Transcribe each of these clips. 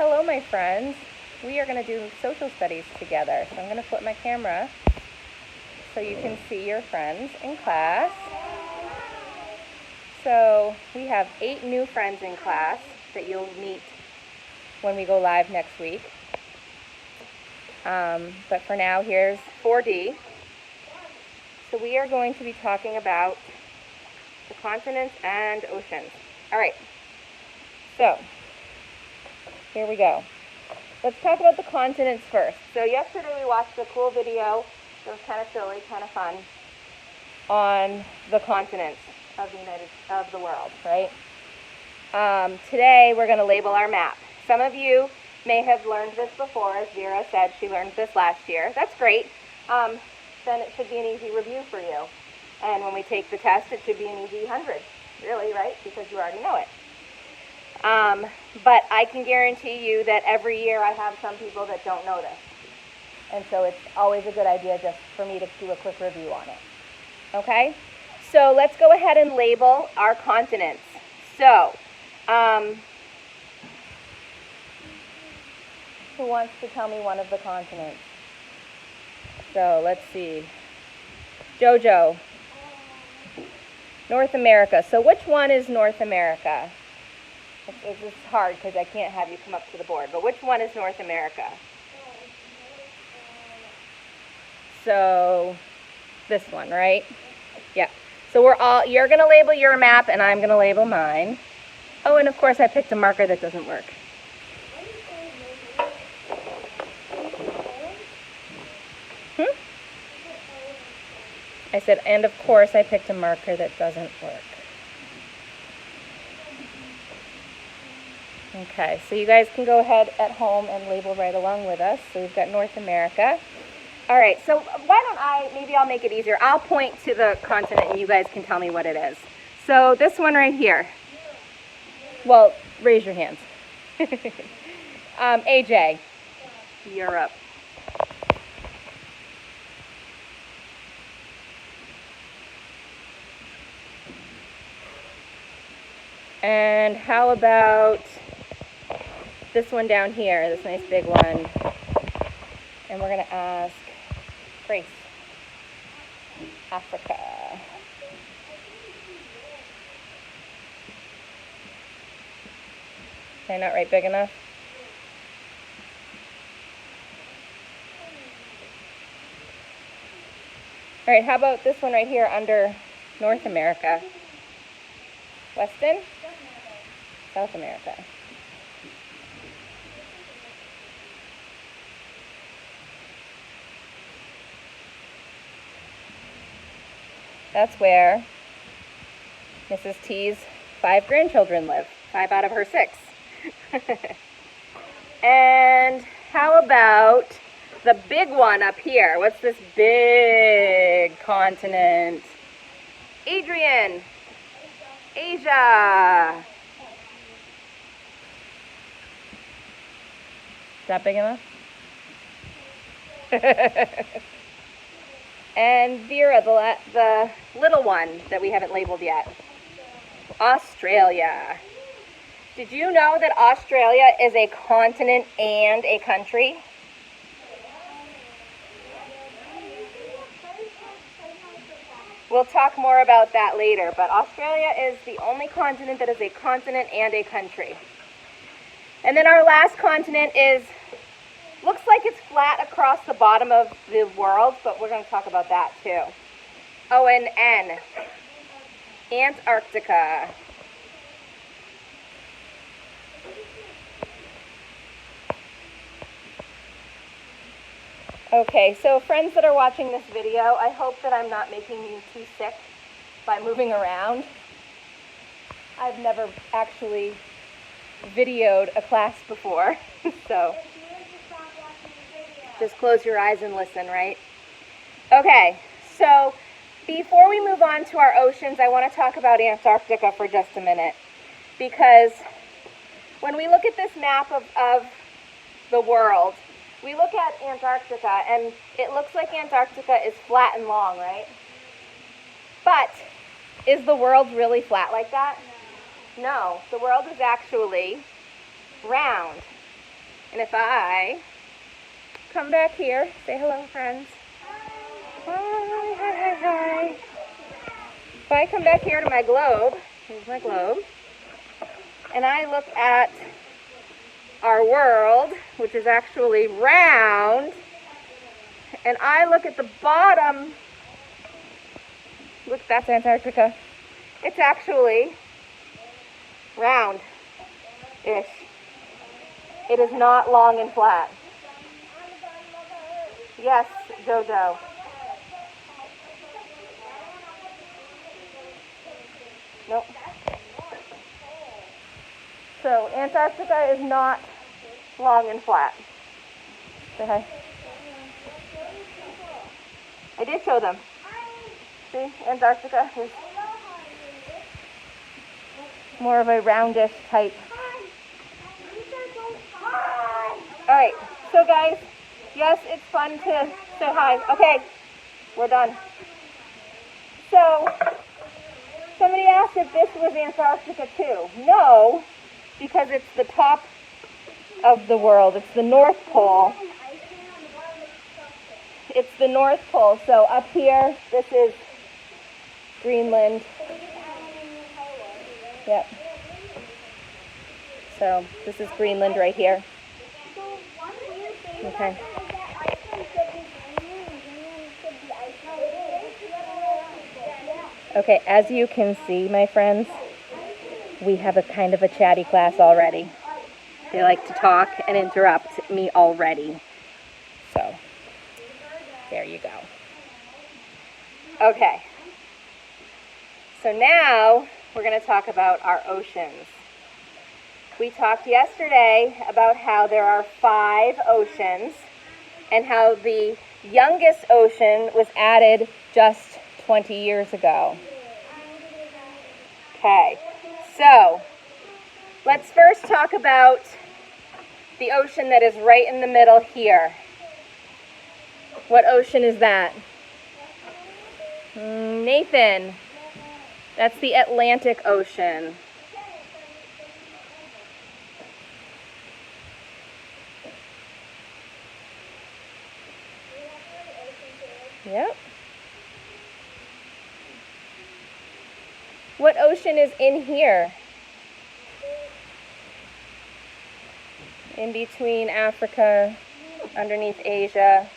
Hello, my friends. We are going to do social studies together. So I'm going to flip my camera so you can see your friends in class. So we have 8 new friends in class that you'll meet when we go live next week. But for now, here's 4D. So we are going to be talking about the continents and oceans. All right. So here we go. Let's talk about the continents first. So yesterday we watched a cool video that was kind of silly, kind of fun, on the continents of the world, right? Today we're going to label our map. Some of you may have learned this before. As Vera said, she learned this last year. That's great. Then it should be an easy review for you. And when we take the test, it should be an easy 100, really, right? Because you already know it. But I can guarantee you that every year I have some people that don't know this. And so it's always a good idea just for me to do a quick review on it. Okay? So let's go ahead and label our continents. So, who wants to tell me one of the continents? So let's see. Jojo. North America. So which one is North America? It's hard because I can't have you come up to the board. But which one is North America? So this one, right? Yeah. So you're going to label your map and I'm going to label mine. Oh, and of course I picked a marker that doesn't work. I said, and of course I picked a marker that doesn't work. Okay, so you guys can go ahead at home and label right along with us. So we've got North America. All right, so why don't maybe I'll make it easier. I'll point to the continent and you guys can tell me what it is. So this one right here. Well, raise your hands. AJ, Europe. And how about this one down here, this nice big one? And we're going to ask Grace, Africa. Did I not write big enough? All right, how about this one right here under North America? Weston? South America. That's where Mrs. T's 5 grandchildren live. 5 out of her 6. And how about the big one up here? What's this big continent? Adrian. Asia. Is that big enough? And Vera, the little one that we haven't labeled yet. Australia. Did you know that Australia is a continent and a country? We'll talk more about that later, but Australia is the only continent that is a continent and a country. And then our last continent looks like it's flat across the bottom of the world, but we're going to talk about that too. Oh, and N, Antarctica. Okay, so friends that are watching this video, I hope that I'm not making you too sick by moving around. I've never actually videoed a class before, so just close your eyes and listen, right? Okay, so before we move on to our oceans, I want to talk about Antarctica for just a minute, because when we look at this map of the world, we look at Antarctica, and it looks like Antarctica is flat and long, right? But is the world really flat like that? No, the world is actually round. And if I come back here, say hello, friends. Hi, hi, hi, hi. If I come back here to my globe, here's my globe, and I look at our world, which is actually round, and I look at the bottom, look, that's Antarctica. It's actually round-ish. It is not long and flat. Yes, Jojo. Nope. So Antarctica is not long and flat. Say hi. I did show them. See, Antarctica is more of a roundish type. Alright, so guys, yes, it's fun to say hi. Okay, we're done. So, somebody asked if this was Antarctica too. No, because it's the top of the world. It's the North Pole. It's the North Pole. So up here, this is Greenland. Yep. So this is Greenland right here. Okay. Okay, as you can see, my friends, we have a kind of a chatty class already. They like to talk and interrupt me already. So, there you go. Okay. So now, we're going to talk about our oceans. We talked yesterday about how there are 5 oceans and how the youngest ocean was added just 20 years ago. Okay, so let's first talk about the ocean that is right in the middle here. What ocean is that? Nathan, that's the Atlantic Ocean. Yep. What ocean is in here? In between Africa, underneath Asia.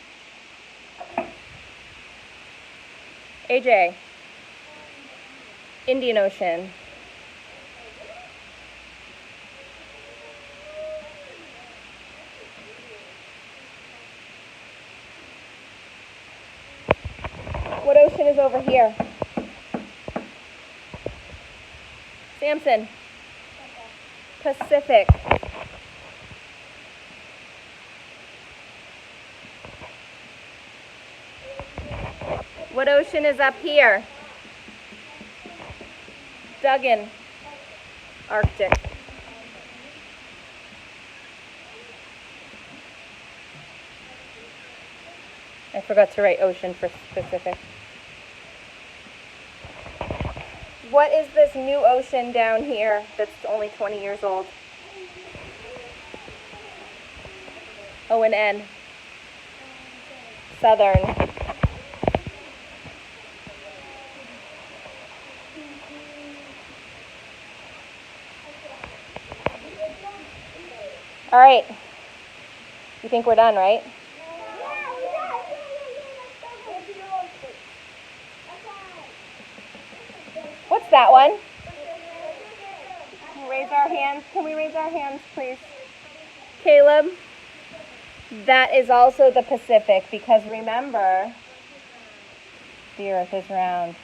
AJ. Indian Ocean. What ocean is over here? Samson. Pacific. What ocean is up here? Duggan. Arctic. I forgot to write ocean for Pacific. What is this new ocean down here that's only 20 years old? O and N. Southern. All right. You think we're done, right? What's that one? Raise our hands. Can we raise our hands, please? Caleb, that is also the Pacific, because remember, the earth is round.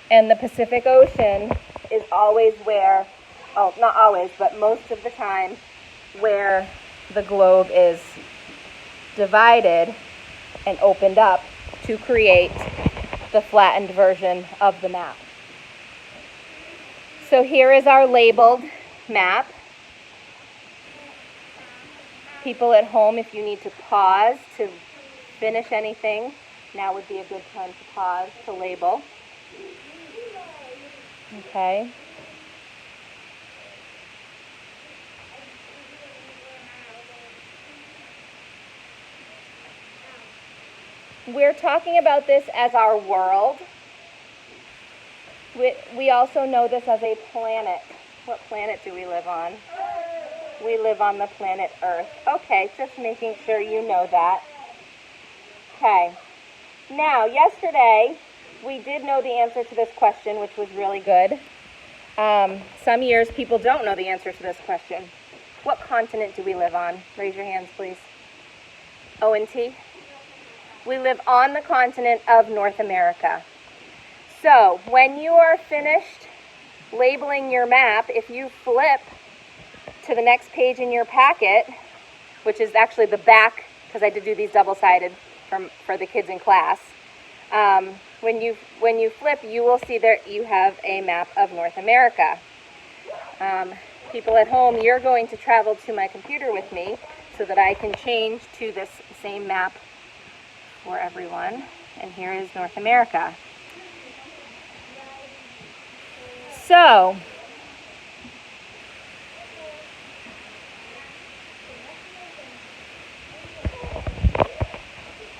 And the Pacific Ocean is always where, oh, not always, but most of the time, where the globe is divided and opened up to create the flattened version of the map. So here is our labeled map. People at home, if you need to pause to finish anything, now would be a good time to pause to label. Okay. we're talking about this as our world. We also know this as a planet. What planet do we live on? We live on the planet Earth. Okay, just making sure you know that. Okay. Now, yesterday, we did know the answer to this question, which was really good. Some years, people don't know the answer to this question. What continent do we live on? Raise your hands, please. O and T? We live on the continent of North America. So, when you are finished labeling your map, if you flip to the next page in your packet, which is actually the back, because I did do these double-sided for the kids in class, when you flip, you will see that you have a map of North America. People at home, you're going to travel to my computer with me so that I can change to this same map for everyone. And here is North America. So,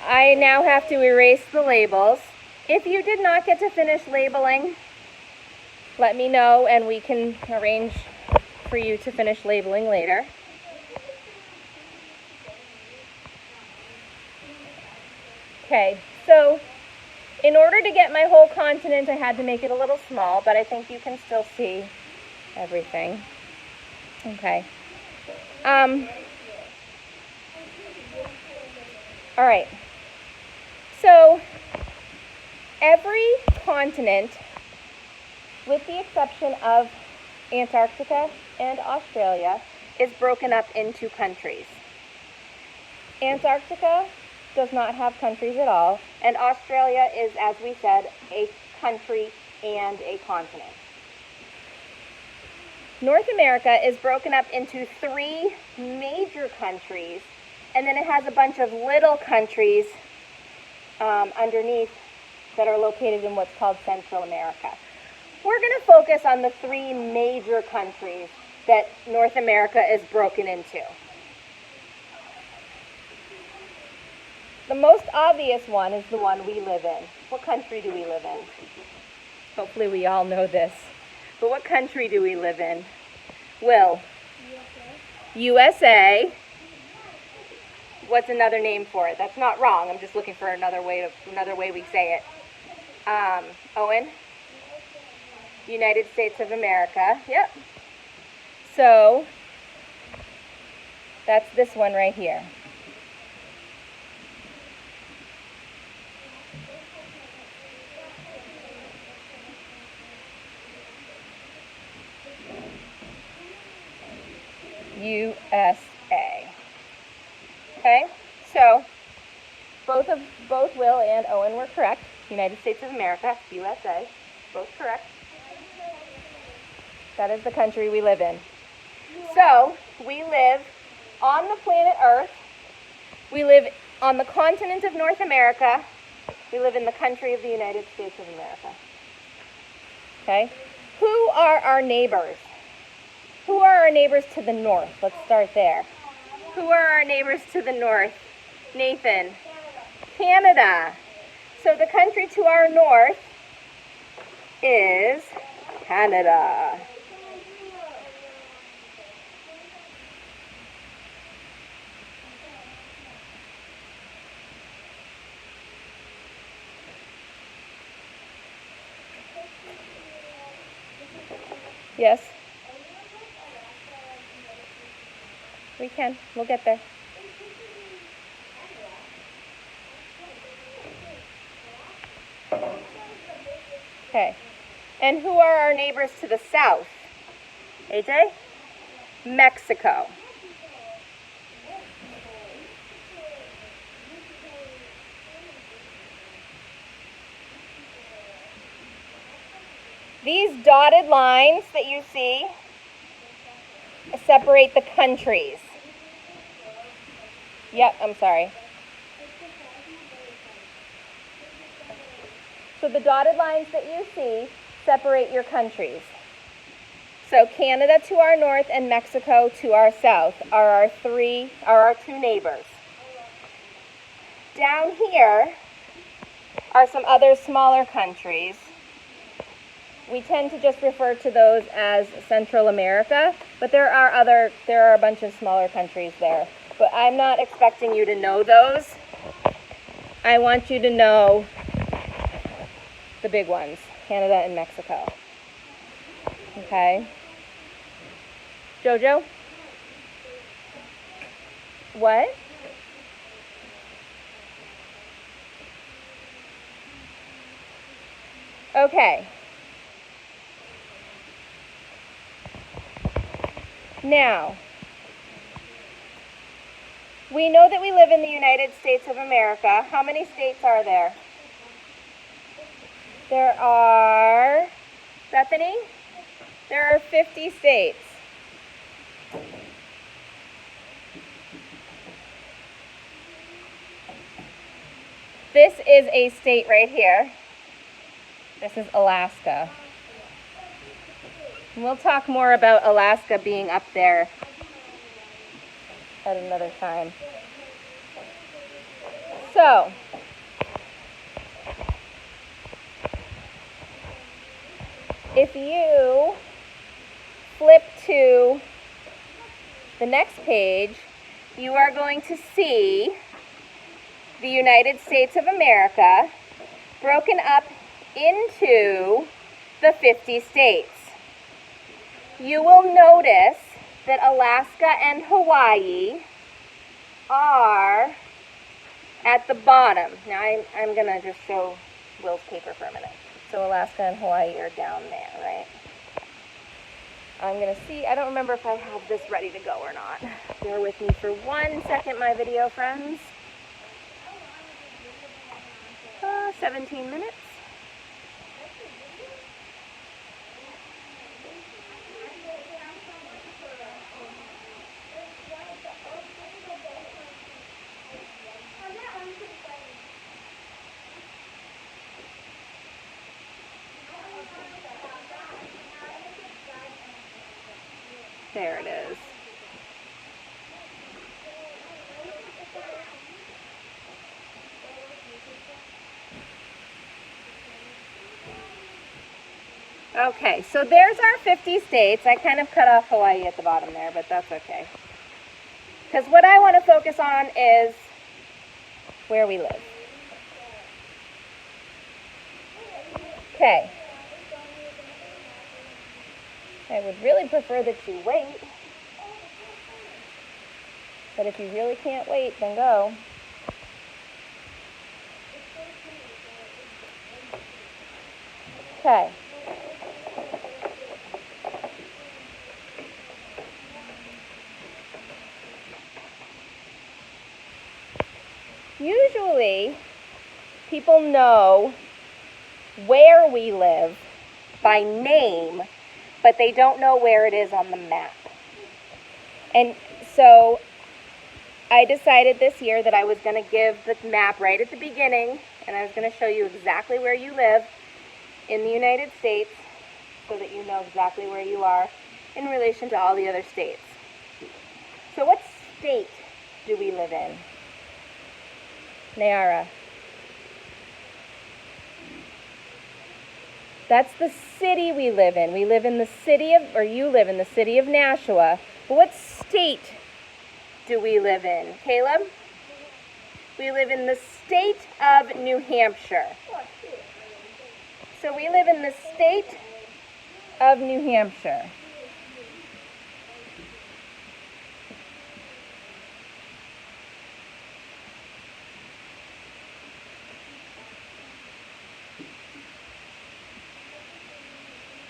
I now have to erase the labels. If you did not get to finish labeling, let me know and we can arrange for you to finish labeling later. Okay, so in order to get my whole continent, I had to make it a little small, but I think you can still see everything. Okay. All right. So every continent, with the exception of Antarctica and Australia, is broken up into countries. Antarctica does not have countries at all, and Australia is, as we said, a country and a continent. North America is broken up into 3 major countries, and then it has a bunch of little countries underneath that are located in what's called Central America. We're going to focus on the 3 major countries that North America is broken into. The most obvious one is the one we live in. What country do we live in? Hopefully we all know this. But what country do we live in? Will? USA. What's another name for it? That's not wrong. I'm just looking for another way we say it. Owen? United States of America. Yep. So that's this one right here. USA. Okay, so both Will and Owen were correct. United States of America, USA, both correct. That is the country we live in. So, we live on the planet Earth. We live on the continent of North America. We live in the country of the United States of America. Okay? Who are our neighbors? Who are our neighbors to the north? Let's start there. Who are our neighbors to the north? Nathan? Canada. So the country to our north is Canada. Yes? We can. We'll get there. Okay. And who are our neighbors to the south? AJ? Mexico. These dotted lines that you see separate the countries. Yep, I'm sorry. So the dotted lines that you see separate your countries. So Canada to our north and Mexico to our south are our two neighbors. Down here, are some other smaller countries. We tend to just refer to those as Central America, but there are a bunch of smaller countries there. But I'm not expecting you to know those. I want you to know the big ones, Canada and Mexico. Okay? Jojo? What? Okay. Now, we know that we live in the United States of America. How many states are there? There are, Bethany? There are 50 states. This is a state right here. This is Alaska. And we'll talk more about Alaska being up there at another time. So, if you flip to the next page, you are going to see the United States of America broken up into the 50 states. You will notice that Alaska and Hawaii are at the bottom. Now I'm going to just show Will's paper for a minute. So Alaska and Hawaii are down there, right? I'm going to see, I don't remember if I have this ready to go or not. Bear with me for 1 second, my video friends. 17 minutes. There it is. Okay, so there's our 50 states. I kind of cut off Hawaii at the bottom there, but that's okay. Because what I want to focus on is where we live. Okay. I would really prefer that you wait. But if you really can't wait, then go. Okay. Usually, people know where we live by name, but they don't know where it is on the map. And so I decided this year that I was going to give the map right at the beginning, and I was going to show you exactly where you live in the United States so that you know exactly where you are in relation to all the other states. So what state do we live in? Nayara. That's the city we live in. We live in the city of, or you live in the city of Nashua. But what state do we live in? Caleb? We live in the state of New Hampshire. So we live in the state of New Hampshire.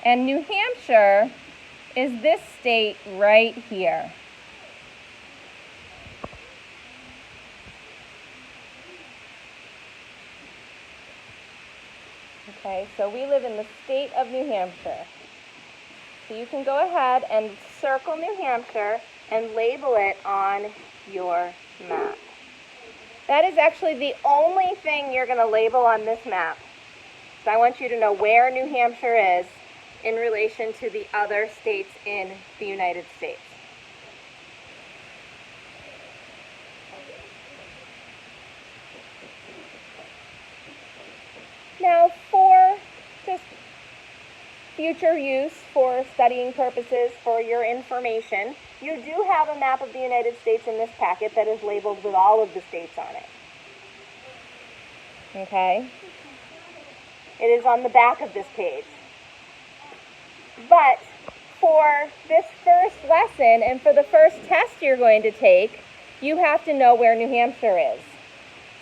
And New Hampshire is this state right here. Okay, so we live in the state of New Hampshire. So you can go ahead and circle New Hampshire and label it on your map. That is actually the only thing you're going to label on this map. So I want you to know where New Hampshire is in relation to the other states in the United States. Now, for just future use, for studying purposes, for your information, you do have a map of the United States in this packet that is labeled with all of the states on it. Okay? It is on the back of this page. But for this first lesson and for the first test you're going to take, you have to know where New Hampshire is.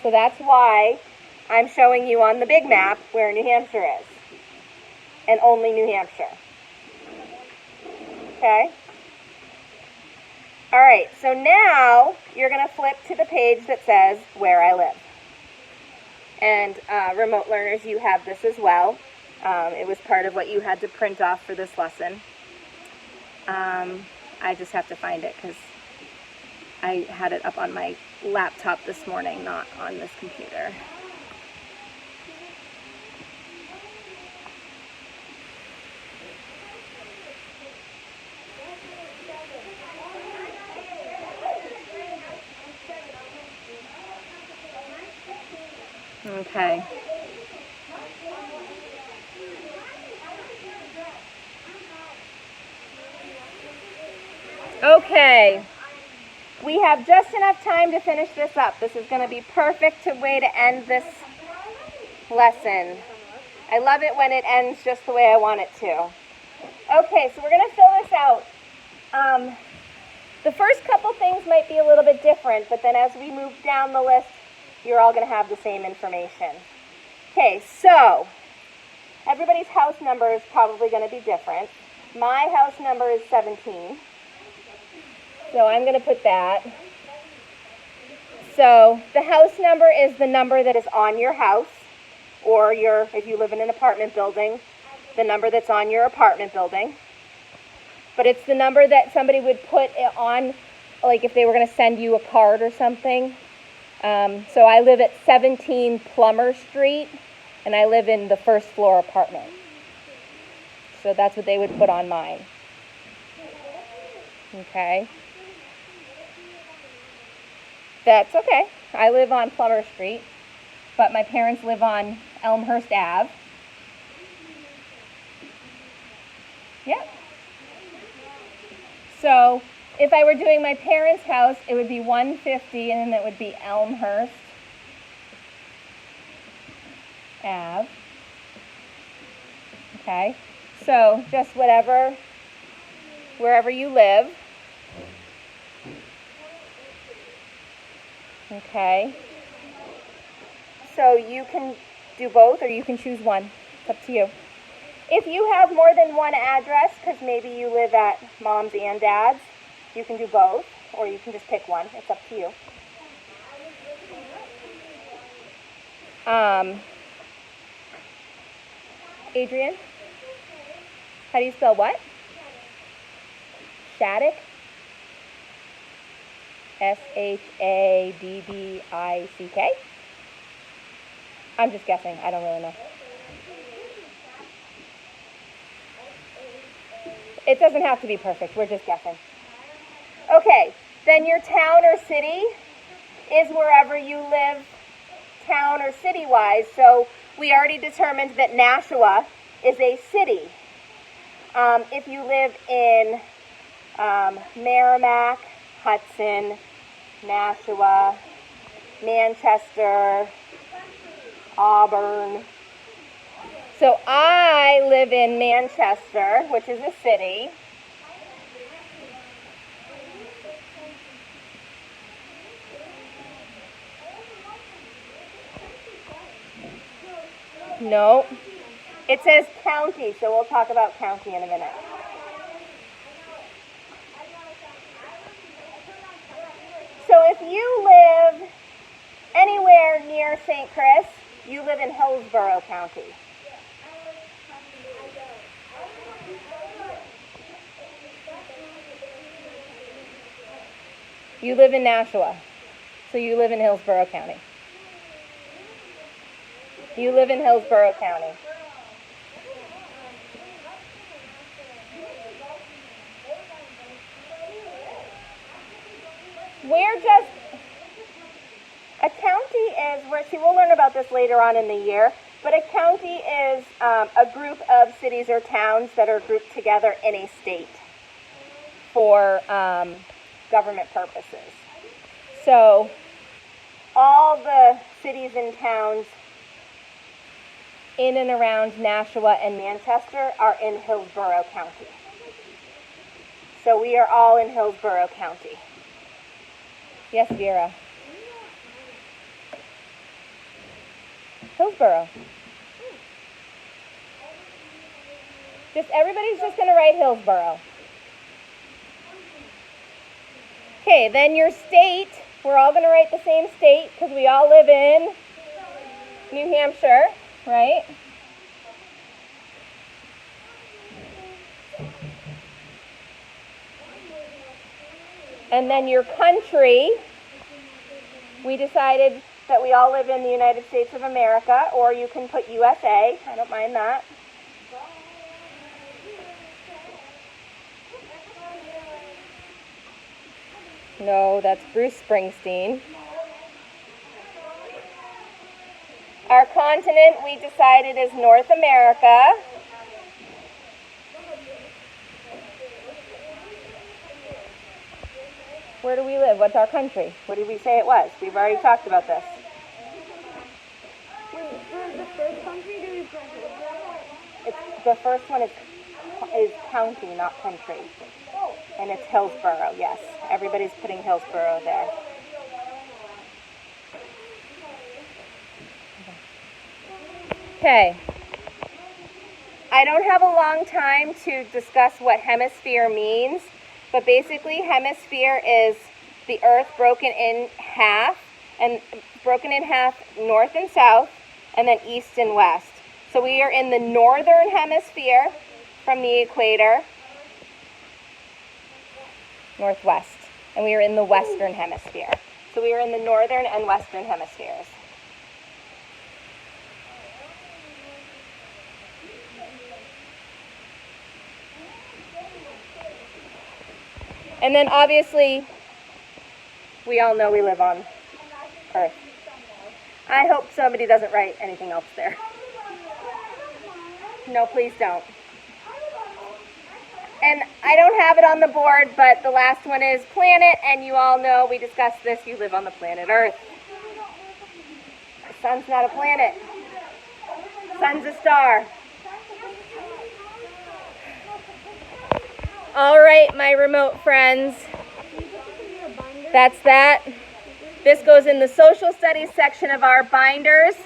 So that's why I'm showing you on the big map where New Hampshire is. And only New Hampshire. Okay? All right, so now you're going to flip to the page that says where I live. And remote learners, you have this as well. It was part of what you had to print off for this lesson. I just have to find it because I had it up on my laptop this morning, not on this computer. Okay. Okay. We have just enough time to finish this up. This is going to be perfect way to end this lesson. I love it when it ends just the way I want it to. Okay, so we're going to fill this out. The first couple things might be a little bit different, but then as we move down the list, you're all going to have the same information. Okay, so everybody's house number is probably going to be different. My house number is 17. So I'm going to put that. So the house number is the number that is on your house, or if you live in an apartment building, the number that's on your apartment building. But it's the number that somebody would put it on, like if they were going to send you a card or something. So I live at 17 Plummer Street, and I live in the first floor apartment. So that's what they would put on mine. Okay. That's okay. I live on Plummer Street, but my parents live on Elmhurst Ave. Yep. So if I were doing my parents' house, it would be 150, and then it would be Elmhurst Ave. Okay. So just wherever you live. Okay. So you can do both, or you can choose one. It's up to you. If you have more than one address, because maybe you live at mom's and dad's, you can do both, or you can just pick one. It's up to you. Adrian? How do you spell what? Shattuck? Shadbick? I'm just guessing. I don't really know. It doesn't have to be perfect. We're just guessing. Okay. Then your town or city is wherever you live, town or city-wise. So we already determined that Nashua is a city. If you live in Merrimack, Hudson, Nashua, Manchester, Auburn. So I live in Manchester, which is a city. No. It says county, so we'll talk about county in a minute. So if you live anywhere near St. Chris, you live in Hillsborough County. You live in Nashua, so you live in Hillsborough County. You live in Hillsborough County. A county is where, we'll learn about this later on in the year. But a county is a group of cities or towns that are grouped together in a state for government purposes. So all the cities and towns in and around Nashua and Manchester are in Hillsborough County. So we are all in Hillsborough County. Yes, Vera. Hillsborough. Everybody's just going to write Hillsborough. Okay, then your state, we're all going to write the same state because we all live in New Hampshire, right? And then your country, we decided that we all live in the United States of America, or you can put USA, I don't mind that. No, that's Bruce Springsteen. Our continent, we decided, is North America. Where do we live? What's our country? What did we say it was? We've already talked about this. For the first country, do we press it? The first one is county, not country. And it's Hillsborough, yes. Everybody's putting Hillsborough there. Okay. I don't have a long time to discuss what hemisphere means, but basically hemisphere is the earth broken in half, and broken in half north and south, and then east and west. So we are in the northern hemisphere from the equator, northwest, and we are in the western hemisphere. So we are in the northern and western hemispheres. And then obviously, we all know we live on Earth. I hope somebody doesn't write anything else there. No, please don't. And I don't have it on the board, but the last one is planet, and you all know, we discussed this, you live on the planet Earth. The sun's not a planet. The sun's a star. All right, my remote friends, that's that. This goes in the social studies section of our binders.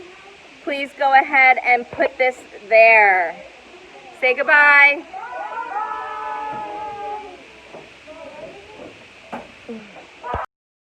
Please go ahead and put this there. Say goodbye.